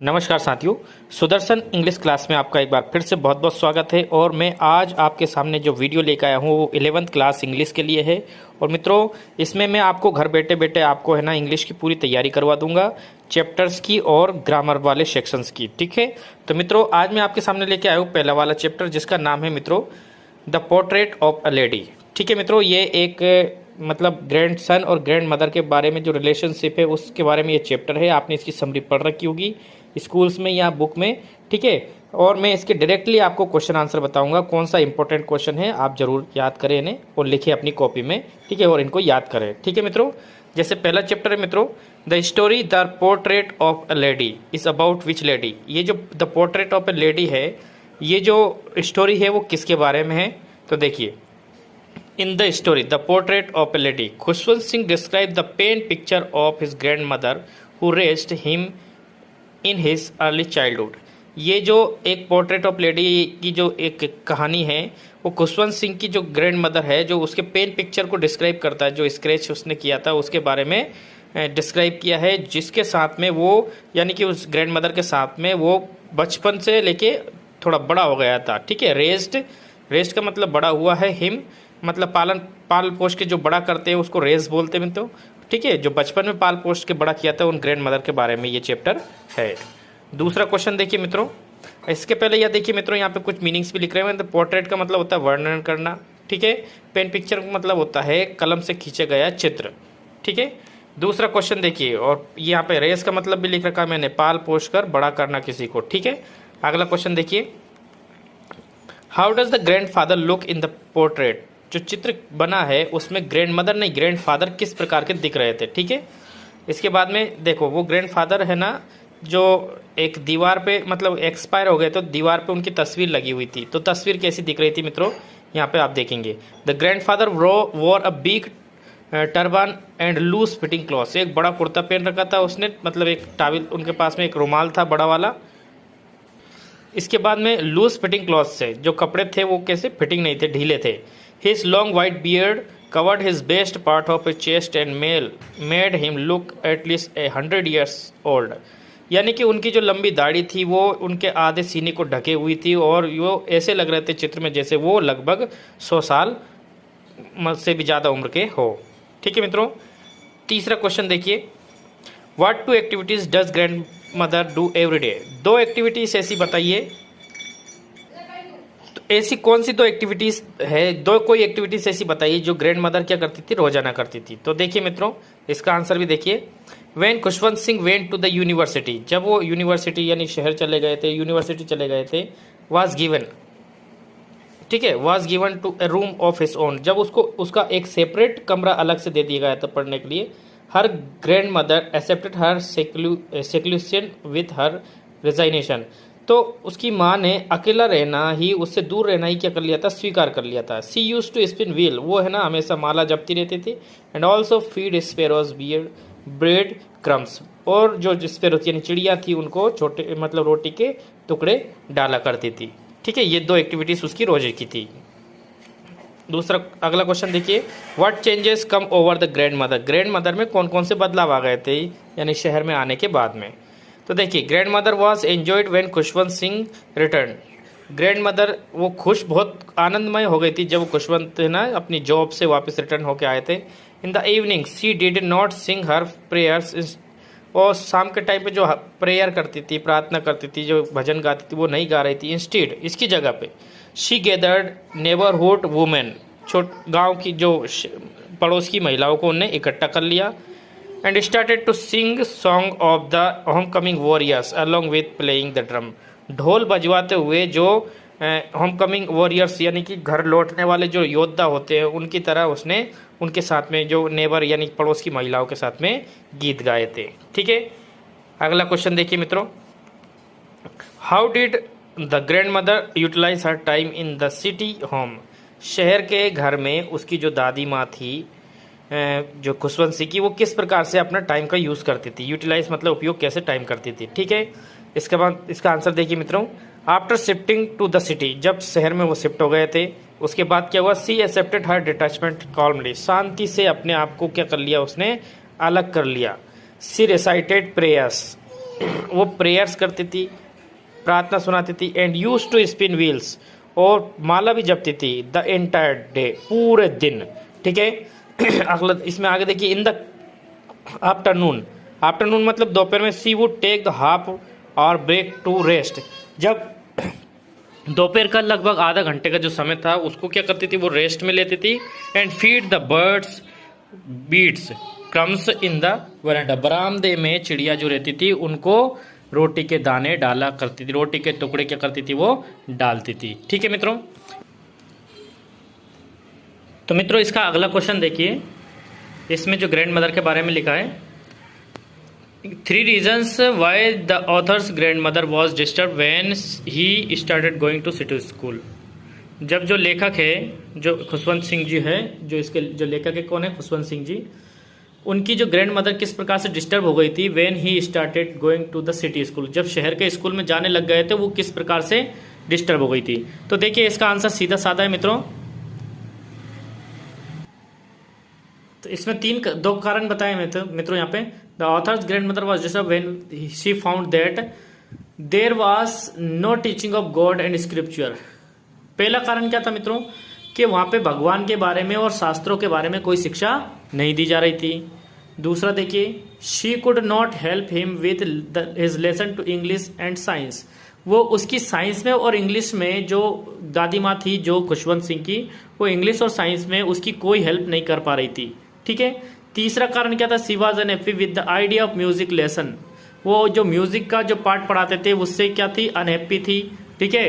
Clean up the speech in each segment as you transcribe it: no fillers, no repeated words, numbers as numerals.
नमस्कार साथियों, Sudarshan English class में आपका एक बार फिर से बहुत बहुत स्वागत है। और मैं आज आपके सामने जो वीडियो लेकर आया हूँ वो 11th क्लास इंग्लिश के लिए है। और मित्रों, इसमें मैं आपको घर बैठे बैठे आपको है ना इंग्लिश की पूरी तैयारी करवा दूंगा, चैप्टर्स की और ग्रामर वाले सेक्शंस की। ठीक है, तो मित्रों आज मैं आपके सामने लेके आया हूँ पहला वाला चैप्टर, जिसका नाम है मित्रों the portrait of a lady. ठीक है मित्रों, ये एक मतलब ग्रैंड सन और ग्रैंड मदर के बारे में जो रिलेशनशिप है उसके बारे में ये चैप्टर है। आपने इसकी समरी पढ़ रखी होगी स्कूल्स में या बुक में। ठीक है, और मैं इसके डायरेक्टली आपको क्वेश्चन आंसर बताऊंगा, कौन सा इंपॉर्टेंट क्वेश्चन है आप जरूर याद करें इन्हें और लिखें अपनी कॉपी में। ठीक है, और इनको याद करें। ठीक है मित्रों, जैसे पहला चैप्टर है मित्रों, the story the portrait of a lady is about which lady. ये जो the portrait of a lady है, ये जो स्टोरी है वो किसके बारे में है, तो देखिए। In the story, The Portrait of a Lady, Khushwant Singh described the paint picture of his grandmother who raised him in his early childhood. ये जो एक पोर्ट्रेट ऑफ लेडी की जो एक कहानी है वो खुशवंत सिंह की जो ग्रैंड मदर है, जो उसके पेन पिक्चर को डिस्क्राइब करता है, जो स्क्रैच उसने किया था उसके बारे में डिस्क्राइब किया है, जिसके साथ में वो यानी कि उस ग्रैंड मदर के साथ में वो बचपन से लेके थोड़ा बड़ा हो गया था। ठीक है, रेस्ड का मतलब बड़ा हुआ है, हिम मतलब पाल पोष के जो बड़ा करते हैं उसको रेस बोलते हैं तो। ठीक है, जो बचपन में पाल पोष के बड़ा किया था उन ग्रैंड मदर के बारे में ये चैप्टर है। दूसरा क्वेश्चन देखिए मित्रों, इसके पहले यह देखिए मित्रों, यहाँ पे कुछ मीनिंग्स भी लिख रहे हैं। तो पोर्ट्रेट का मतलब होता है वर्णन करना। ठीक है, पेन पिक्चर का मतलब होता है कलम से खींचा गया चित्र। ठीक है, दूसरा क्वेश्चन देखिए, और यहाँ पे रेस का मतलब भी लिख रखा है मैंने, पाल पोष कर बड़ा करना किसी को। ठीक है, अगला क्वेश्चन देखिए, how does the grand father look in the portrait. जो चित्र बना है उसमें ग्रैंड मदर नहीं ग्रैंड फादर किस प्रकार के दिख रहे थे। ठीक है, इसके बाद में देखो वो ग्रैंड फादर है ना, जो एक दीवार पे मतलब एक्सपायर हो गए तो दीवार पे उनकी तस्वीर लगी हुई थी, तो तस्वीर कैसी दिख रही थी मित्रों, यहाँ पे आप देखेंगे। The grandfather wore a big turban and loose fitting cloth. एक बड़ा कुर्ता पहन रखा था उसने, मतलब एक टावल उनके पास में, एक रुमाल था बड़ा वाला। इसके बाद में लूज फिटिंग क्लॉथ से जो कपड़े थे वो कैसे फिटिंग नहीं थे, ढीले थे। His long white beard covered his best part of his chest and made him look at least 100 years old. यानी कि उनकी जो लंबी दाढ़ी थी वो उनके आधे सीने को ढके हुई थी और वो ऐसे लग रहे थे चित्र में जैसे वो लगभग 100 साल से भी ज़्यादा उम्र के हो। ठीक है मित्रों, तीसरा क्वेश्चन देखिए, what two activities does grandmother do every day. दो एक्टिविटीज़ ऐसी बताइए, ऐसी कौन सी दो एक्टिविटीज है, कोई एक्टिविटीज ऐसी बताइए जो ग्रैंड मदर क्या करती थी, रोजाना करती थी। तो देखिए मित्रों, इसका आंसर भी देखिए। When Khushwant Singh went to the university, जब वो यूनिवर्सिटी यानी शहर चले गए थे, यूनिवर्सिटी चले गए थे, वाज गिवन, ठीक है, was given to a room of his own, जब उसको उसका एक सेपरेट कमरा अलग से दे दिया गया था पढ़ने के लिए। Her grandmother accepted her seclusion with her resignation. तो उसकी माँ ने अकेला रहना ही, उससे दूर रहना ही क्या कर लिया था, स्वीकार कर लिया था। सी यूज टू स्पिन व्हील, वो है ना हमेशा माला जपती रहती थी। And also feed sparrows bread crumbs, और जो स्पेरोज यानी चिड़िया थी उनको छोटे मतलब रोटी के टुकड़े डाला करती थी। ठीक है, ये दो एक्टिविटीज उसकी रोजे की थी। दूसरा अगला क्वेश्चन देखिए, what changes come over the grand mother. Grand mother में कौन कौन से बदलाव आ गए थे यानी शहर में आने के बाद में। तो देखिए, grand mother was enjoyed when Khushwant Singh return. Grand mother वो खुश, बहुत आनंदमय हो गई थी जब खुशवंत है ना अपनी जॉब से वापस रिटर्न होके आए थे। In the evening she did not sing her prayers, और शाम के टाइम पे जो प्रेयर करती थी, प्रार्थना करती थी, जो भजन गाती थी वो नहीं गा रही थी। इंस्टेड इसकी जगह पे शी गैदर्ड नेबरहुड वुमेन, गाँव की जो पड़ोस की महिलाओं को उन्हें इकट्ठा कर लिया। And started to sing song of the homecoming warriors along with playing the drum. ढोल बजवाते हुए जो होम कमिंग वॉरियर्स यानी कि घर लौटने वाले जो योद्धा होते हैं उनकी तरह उसने उनके साथ में जो नेबर यानी पड़ोस की महिलाओं के साथ में गीत गाए थे। ठीक है, अगला क्वेश्चन देखिए मित्रों, how did the grandmother utilise her time in the city home. शहर के घर में उसकी जो दादी माँ थी जो खुशवंत सिंह की, वो किस प्रकार से अपना टाइम का यूज़ करती थी। यूटिलाइज मतलब उपयोग कैसे टाइम करती थी। ठीक है, इसके बाद इसका आंसर देखिए मित्रों, after shifting to the city, जब शहर में वो शिफ्ट हो गए थे उसके बाद क्या हुआ, सी एक्सेप्टेड हर डिटैचमेंट कॉल्मली, शांति से अपने आप को क्या कर लिया उसने, अलग कर लिया। सी रिसाइटेड प्रेयर्स, वो प्रेयर्स करती थी, प्रार्थना सुनाती थी, and use to spin wheels, और माला भी जपती थी द एंटायर डे, पूरे दिन। ठीक है। अगला इसमें आगे देखिए, इन द आफ्टरनून, आफ्टरनून मतलब दोपहर में, सी वुड टेक द हाफ और ब्रेक टू रेस्ट। जब दोपहर का लगभग आधा घंटे का जो समय था उसको क्या करती थी, वो रेस्ट में लेती थी। And feed the birds beats crumbs in the verandah, बरामदे में चिड़िया जो रहती थी उनको रोटी के दाने डाला करती थी, रोटी के टुकड़े क्या करती थी, वो डालती थी। ठीक है मित्रों। तो मित्रों इसका अगला क्वेश्चन देखिए, इसमें जो ग्रैंड मदर के बारे में लिखा है, 3 reasons why the author's grandmother was disturbed when he started going to city school। जब जो लेखक है, जो खुशवंत सिंह जी है, जो इसके जो लेखक है कौन है, खुशवंत सिंह जी, उनकी जो ग्रैंड मदर किस प्रकार से डिस्टर्ब हो गई थी, when he started going to the city school, जब शहर के स्कूल में जाने लग गए थे, वो किस प्रकार से डिस्टर्ब हो गई थी। तो देखिए इसका आंसर सीधा साधा है मित्रों। तो इसमें दो कारण बताए मित्रों यहाँ पे। The author's grandmother was disturb when she found that there was no teaching of God and scripture. पहला कारण क्या था मित्रों, कि वहां पे भगवान के बारे में और शास्त्रों के बारे में कोई शिक्षा नहीं दी जा रही थी। दूसरा देखिए, she could not help him with his lesson to English and science, वो उसकी साइंस में और इंग्लिश में, जो दादी माँ थी जो खुशवंत सिंह की, वो इंग्लिश और साइंस में उसकी कोई हेल्प नहीं कर पा रही थी। ठीक है। तीसरा कारण क्या था, she was unhappy with the idea of music lesson, वो जो म्यूजिक का जो पार्ट पढ़ाते थे उससे क्या थी, अनहैप्पी थी। ठीक है।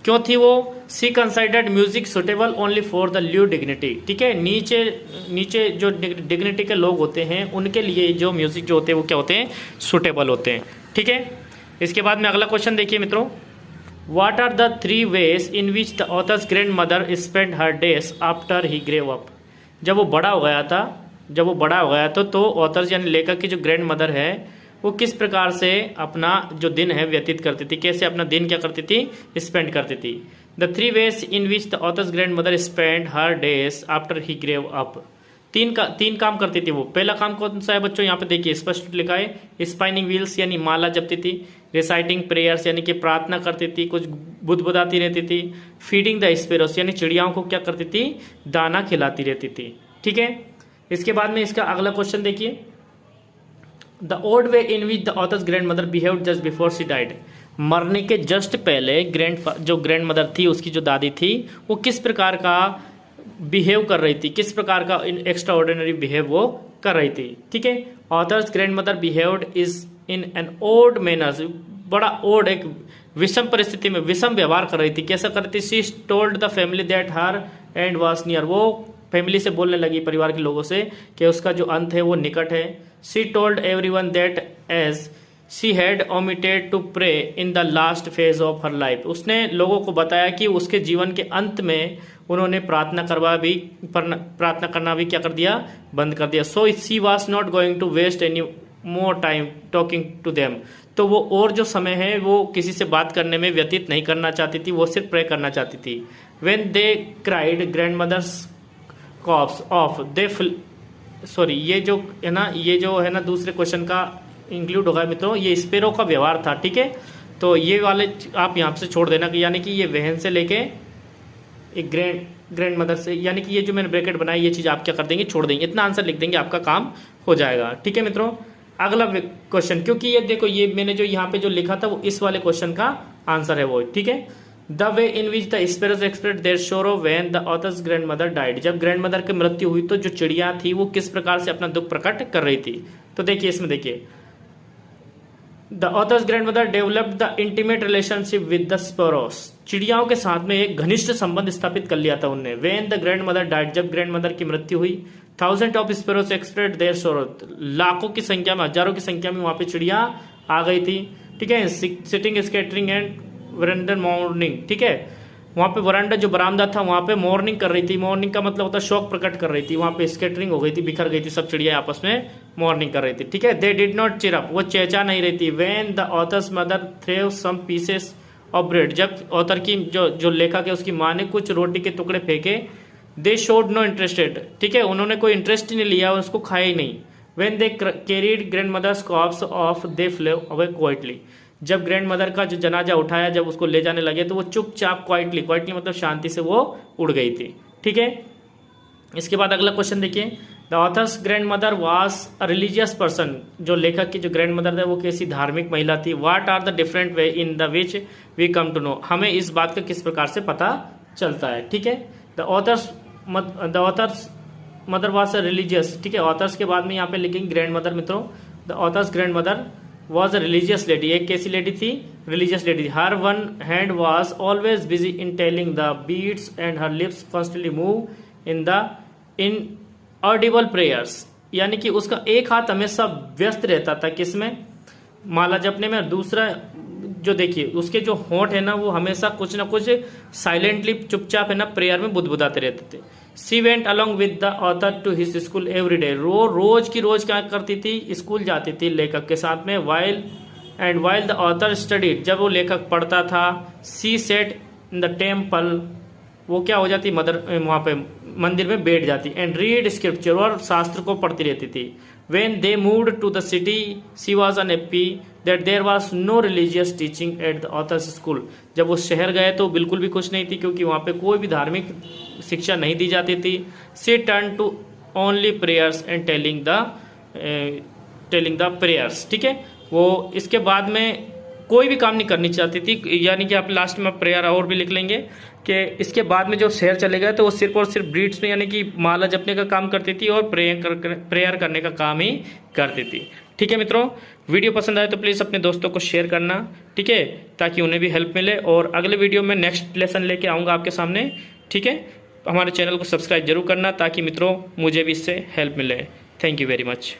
क्यों थी वो, she considered music suitable only for the lewd dignity. ठीक है। नीचे जो डिग्निटी के लोग होते हैं उनके लिए जो म्यूजिक जो होते हैं वो क्या होते हैं, सुटेबल होते हैं। ठीक है। इसके बाद में अगला क्वेश्चन देखिए मित्रों, what are the 3 ways in which the author's grandmother spend her days after he grew up. जब वो बड़ा हो गया था, तो ऑथर्स यानी लेखक की जो ग्रैंड मदर है वो किस प्रकार से अपना जो दिन है व्यतीत करती थी, कैसे अपना दिन क्या करती थी, स्पेंड करती थी। The 3 ways in which the author's grandmother spend her days after he grew up. तीन काम करती थी वो। पहला काम कौन सा है बच्चों, यहाँ पे देखिए स्पष्ट लिखा है, स्पाइनिंग व्हील्स यानी माला जपती थी, रिसाइटिंग प्रेयर्स यानी कि प्रार्थना करती थी, कुछ बुदबुदाती रहती थी, फीडिंग द स्पेरोस यानी चिड़ियाओं को क्या करती थी, दाना खिलाती रहती थी। ठीक है। इसके बाद में इसका अगला क्वेश्चन देखिए, the odd way in which the author's grandmother behaved just before she died. मरने के जस्ट पहले जो ग्रैंड मदर थी, उसकी जो दादी थी, वो किस प्रकार का बिहेव कर रही थी, किस प्रकार का एक्स्ट्रा ऑर्डिनरी बिहेव वो कर रही थी। ठीक है। Author's grandmother behaved is in an odd manners, बड़ा ओड, एक विषम परिस्थिति में विषम व्यवहार कर रही थी। कैसा कर रही थी, she told the family that her and was near, वो फैमिली से बोलने लगी, परिवार के लोगों से, कि उसका जो अंत है वो निकट है। She told everyone that as she had omitted to pray in the last phase of her life, उसने लोगों को बताया कि उसके जीवन के अंत में उन्होंने प्रार्थना करना भी क्या कर दिया, बंद कर दिया। So she was not going to waste any more time talking to them, तो वो और जो समय है वो किसी से बात करने में व्यतीत नहीं करना चाहती थी, वो सिर्फ प्रे करना चाहती थी। When they cried grandmother's corpse of they sorry, ये जो है ना दूसरे क्वेश्चन का इंक्लूड होगा मित्रों, ये स्पेरो का व्यवहार था। ठीक है। तो ये वाले आप यहाँ से छोड़ देना, कि यानी कि ये वहन से लेके एक ग्रैंड मदर से, यानी कि ये जो मैंने ब्रैकेट बनाई ये चीज़ आप क्या कर देंगे, छोड़ देंगे, इतना आंसर लिख देंगे, आपका काम हो जाएगा। ठीक है मित्रों। अगला क्वेश्चन, क्योंकि ये देखो ये मैंने जो यहाँ पे जो लिखा था वो इस वाले क्वेश्चन का आंसर है वो। ठीक है। The way in which the sparrows express their sorrow when the author's grandmother died, जब ग्रैंड मदर की मृत्यु हुई तो जो चिड़िया थी वो किस प्रकार से अपना दुख प्रकट कर रही थी। तो देखिए इसमें देखिए, the author's grandmother developed the intimate relationship with the sparrows, चिड़ियाओं के साथ में एक घनिष्ठ संबंध स्थापित कर लिया था उनने। When the grandmother died, जब ग्रैंड मदर की मृत्यु हुई, थाउजेंड ऑफ स्पेरोस एक्सप्रेस देयर सोरो, लाखों की संख्या में, हजारों की संख्या में वहां पे चिड़िया आ गई थी। ठीक है। सिटिंग स्कैटरिंग एंड वरंडर मॉर्निंग, ठीक है, वहां पे वरांडा जो बरामदा था वहां पे मॉर्निंग कर रही थी। मॉर्निंग का मतलब होता है शौक प्रकट कर रही थी, वहां पे स्कैटरिंग हो गई थी, बिखर गई थी, सब चिड़िया आपस में मॉर्निंग कर रही थी। ठीक है। They did not cheer up, वो चेचा नहीं रही थी। When the author's mother threw some pieces of bread, जब ऑथर की जो लेखक है उसकी माँ ने कुछ रोटी के टुकड़े फेंके, दे शोड नो इंटरेस्टेड, ठीक है, उन्होंने कोई इंटरेस्ट ही नहीं लिया, उसको खाया ही नहीं। When they carried grandmother's corpse off they flew away quietly, जब ग्रैंड मदर का जो जनाजा उठाया, जब उसको ले जाने लगे तो वो चुपचाप क्वाइटली, क्वाइटली मतलब शांति से वो उड़ गई थी। ठीक है, इसके बाद अगला क्वेश्चन देखिए, the author's grandmother was a religious person, जो लेखक की जो ग्रैंड मदर है वो कैसी धार्मिक महिला थी। What are the different way in the which we come to know, हमें इस बात का किस प्रकार से पता चलता है। ठीक है, the author's mother was a religious. ठीक है, ऑथर्स के बाद में यहाँ पे लिखेंगे ग्रैंड मदर। मित्रों, the author's grandmother was a religious lady, एक कैसी लेडी थी, रिलीजियस लेडी थी। Her one hand was always busy in telling the beads and her lips constantly move inaudible prayers, यानी कि उसका एक हाथ हमेशा व्यस्त रहता था किसमें, माला जपने में, और दूसरा जो देखिए उसके जो होंठ है ना वो हमेशा कुछ ना कुछ साइलेंटली चुपचाप है ना प्रेयर में बुदबुदाते रहते थे। She went along with the author to his school every day, रोज की रोज क्या करती थी, स्कूल जाती थी लेखक के साथ में। वाइल द ऑथर स्टडीड, जब वो लेखक पढ़ता था। सी सेट इन द टेम्पल, वो क्या हो जाती, मदर वहाँ पे मंदिर में बैठ जाती। एंड रीड स्क्रिप्चर, और शास्त्र को पढ़ती रहती थी। When they moved to the city she was unhappy that there was no religious teaching at the author's school, जब वो शहर गए तो बिल्कुल भी खुश नहीं थी क्योंकि वहाँ पे कोई भी धार्मिक शिक्षा नहीं दी जाती थी। She turn to only prayers and telling the prayers. ठीक है, वो इसके बाद में कोई भी काम नहीं करनी चाहती थी, यानी कि आप लास्ट में प्रेयर और भी लिख लेंगे कि इसके बाद में जो शहर चले गए तो वो सिर्फ और सिर्फ ब्रीड्स में यानी कि माला जपने का काम करती थी और प्रेयर करने का काम ही करती थी। ठीक है मित्रों, वीडियो पसंद आए तो प्लीज़ अपने दोस्तों को शेयर करना, ठीक है, ताकि उन्हें भी हेल्प मिले। और अगले वीडियो में नेक्स्ट लेसन लेके आऊँगा आपके सामने। ठीक है, हमारे चैनल को सब्सक्राइब जरूर करना ताकि मित्रों मुझे भी इससे हेल्प मिले। Thank you very much.